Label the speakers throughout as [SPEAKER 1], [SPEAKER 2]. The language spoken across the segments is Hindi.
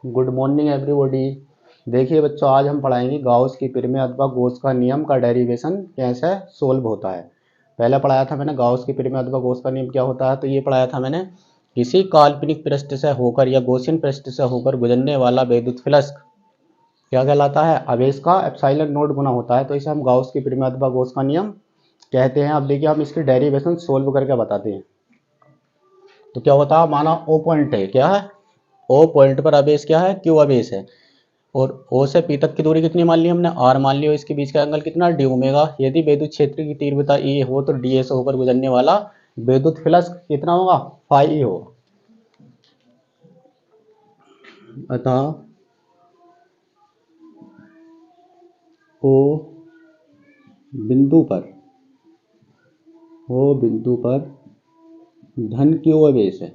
[SPEAKER 1] Good morning everybody. देखिए बच्चों, आज हम पढ़ाएंगे गाउस की प्रमेय अथवा गॉस का नियम का डेरिवेशन कैसे सोल्व होता है। पहले पढ़ाया था मैंने गाउस की प्रमेय अथवा गॉस का नियम क्या होता है। तो ये पढ़ाया था मैंने, किसी काल्पनिक पृष्ठ से होकर या गॉसियन पृष्ठ से होकर गुजरने वाला विद्युत फ्लक्स क्या कहलाता है, आवेश का एप्सिलॉन नॉट गुना होता है। तो इसे हम गाउस की प्रमेय अथवा गॉस का नियम कहते हैं। अब देखिए हम इसकी डेरिवेशन सोल्व करके बताते हैं। तो क्या होता है, माना ओ पॉइंट है, क्या है, ओ पॉइंट पर आवेश क्या है, क्यू आवेश है, और ओ से पी तक की दूरी कितनी मान ली हमने, आर मान ली, और इसके बीच का एंगल कितना, डी ओमेगा। यदि विद्युत क्षेत्र की तीव्रता ई हो तो डी ए से होकर गुजरने वाला विद्युत फ्लक्स कितना होगा, फाई ई होगा। अतः ओ बिंदु पर धन क्यू आवेश है,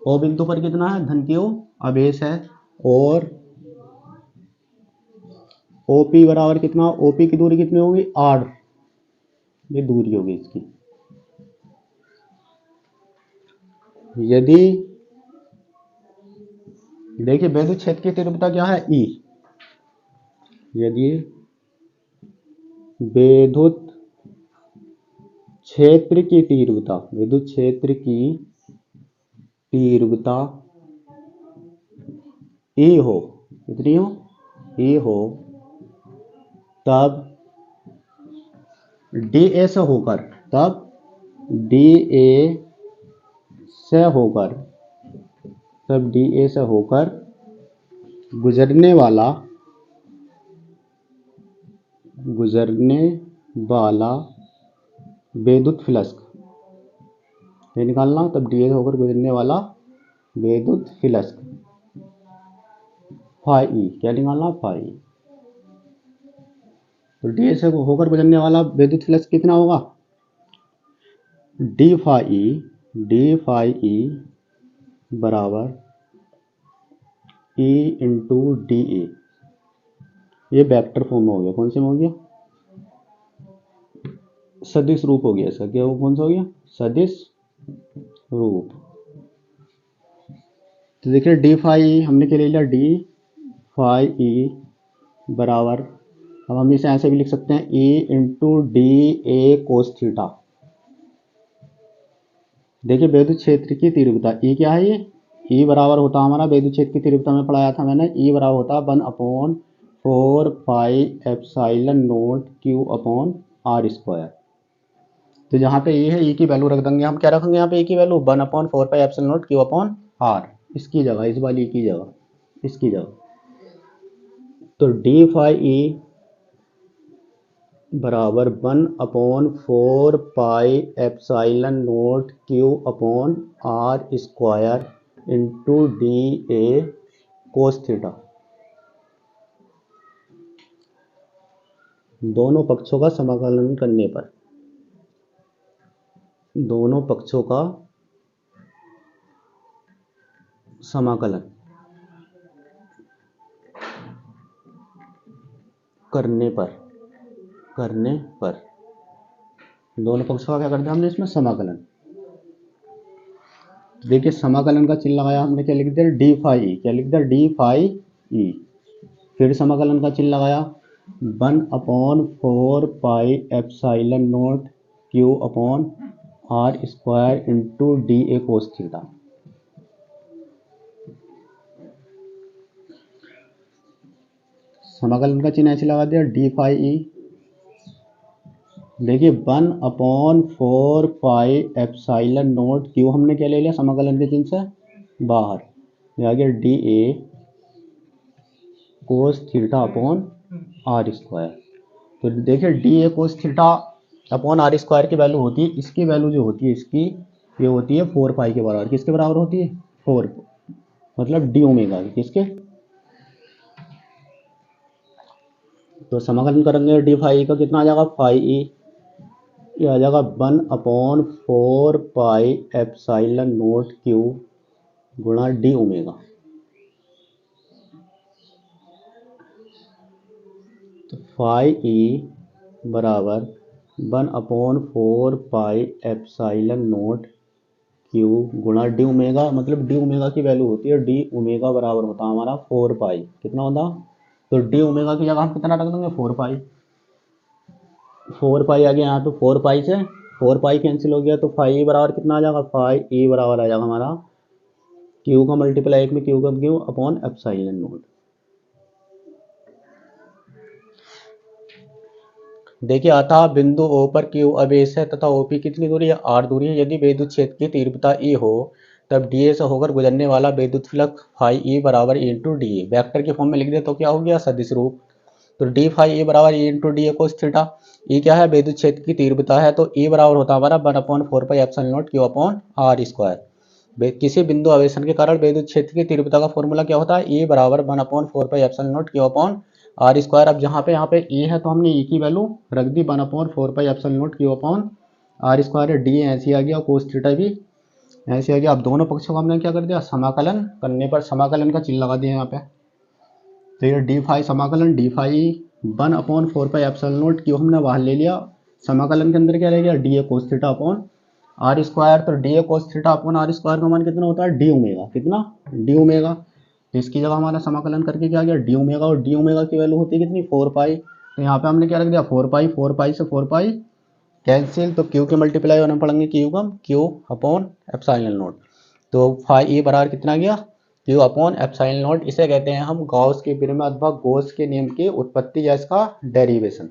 [SPEAKER 1] ओ बिंदु पर कितना है, धन क्यू आवेश है, और ओपी बराबर कितना, ओपी की दूरी कितनी होगी, आर, ये दूरी होगी इसकी। यदि देखिए विद्युत क्षेत्र की तीव्रता क्या है, ई। यदि विद्युत क्षेत्र की तीव्रता, विद्युत क्षेत्र की तीव्रता ई हो, कितनी हो, ई हो, तब डी ए से होकर, से होकर तब डी ए से होकर गुजरने वाला विद्युत फ्लक्स, ये निकालना, तब डी ए से होकर गुजरने वाला विद्युत फ्लक्स फाई ई, क्या निकालना, फाई। तो डी ए से होकर गुजरने वाला विद्युत फ्लक्स कितना होगा, डी फाई ई बराबर ई इंटू डी ए। ये वेक्टर फॉर्म में हो गया, कौन से में हो गया, सदिश रूप हो गया इसका, क्या वो कौन सा हो गया, सदिश रूप। तो देखिए डी फाई हमने क्या ले लिया, डी फाई ई बराबर, अब हम इसे ऐसे भी लिख सकते हैं, ई इंटू डी ए कोस थीटा। देखिए विद्युत क्षेत्र की तीव्रता ई क्या है, ये ई बराबर होता हमारा, विद्युत क्षेत्र की तीव्रता में पढ़ाया था मैंने, ई बराबर होता 1/4 pi epsilon naught Q upon are square. तो जहाँ पे ए है, ई की वैल्यू रख देंगे हम, क्या रखेंगे यहाँ पे, ए की value 1/4 pi epsilon naught Q upon R, इसकी जगह, इस वाली की जगह, इसकी जगह। तो डी फाई ई बराबर 1/4 pi epsilon naught Q upon are square into D A cos theta. दोनों पक्षों का समाकलन करने पर, दोनों पक्षों का समाकलन करने पर दोनों पक्षों का क्या करते हैं हमने, इसमें समाकलन। देखिए समाकलन का चिन्ह लगाया हमने, क्या लिख दिया, डी फाई ई, क्या लिख दिया, डी फाई ई। फिर समाकलन का चिन्ह लगाया, 1/4 pi epsilon naught Q upon are square into D A cos theta. समाकलन का चिन्ह ऐसे लगा दिया, डी फाई ई। देखिए 1/4 पाई एप्सिलॉन नॉट क्यू हमने क्या ले लिया, समाकलन के चिन्ह से बाहर, आ गया D A cos theta upon are square. तो देखिए D A cos theta upon are square की वैल्यू होती है, इसकी वैल्यू जो होती है इसकी, ये होती है 4 पाई के बराबर। किसके बराबर होती है, 4, मतलब डी ओमेगा की, किसके। तो समाकलन करेंगे डी फाई का, कितना आ जाएगा, फाई ई, ये आ जाएगा 1/4 पाई एप्सिलॉन नॉट क्यू गुणा डी ओमेगा। तो फाई ई बराबर 1/4 पाई एप्सिलॉन नॉट क्यू गुणा डी ओमेगा, मतलब डी ओमेगा की वैल्यू होती है डी ओमेगा बराबर होता है हमारा 4 पाई, कितना होता, तो डी ओमेगा की जगह हम कितना रख देंगे 4 पाई, 4 पाई आ गया यहाँ पे, 4 पाई से 4 पाई कैंसिल हो गया तो फाई बराबर कितना आ जाएगा, फाई ई बराबर आ जाएगा हमारा क्यू का मल्टीप्लाई एक में क्यू का क्यू अपॉन एप्सिलॉन नॉट। देखिए अतः बिंदु O पर Q अवेश है तथा OP कितनी दूरी है, R दूरी है। यदि विद्युत क्षेत्र की तीव्रता E हो तब DA से होकर गुजरने वाला विद्युत फ्लक्स फाई E बराबर E इंटू डी ए, वैक्टर के फॉर्म में लिख दे तो क्या हो गया, सदिश रूप। तो डी फाई E बराबर E इंटू डी ए कोस थीटा। E क्या है, विद्युत क्षेत्र की तीव्रता है, तो E बराबर होता है हमारा 1/4 pi epsilon naught Q upon R square. किसी बिंदु आवेशन के कारण विद्युत क्षेत्र की तीव्रता का फॉर्मूला क्या होता है, E बराबर 1/4 pi epsilon naught Q upon are square. अब जहाँ पे यहाँ पे ए है तो हमने ए की वैल्यू रख दी 1/4 pi epsilon naught Q upon are square है, डी ऐसे आ गया, कोस थीटा भी ऐसे आ गया। अब दोनों पक्षों को हमने क्या कर दिया, समाकलन करने पर समाकलन का चिन्ह लगा दिया यहाँ पे, तो ये डी फाई समाकलन D phi 1/4 pi epsilon naught Q हमने बाहर ले लिया, समाकलन के अंदर क्या रह गया, D A cos theta upon are square. तो d A cos theta upon are square का मान कितना होता है, डी ओमेगा, कितना, डी ओमेगा। तो इसकी जगह हमारा समाकलन करके क्या गया, डी ओमेगा, और डी ओमेगा की वैल्यू होती है कितनी, 4 पाई। तो यहाँ पे हमने क्या रख दिया 4 पाई, 4 पाई से 4 पाई कैंसिल, तो क्यू के मल्टीप्लाई होने पड़ेंगे क्यू का क्यू अपॉन एप्सिलॉन नॉट। तो फाई ई बराबर कितना गया, क्यू अपॉन एप्सिलॉन नॉट। इसे कहते हैं हम गॉस के प्रमेय अथवा गॉस के नियम की उत्पत्ति या इसका डेरिवेशन।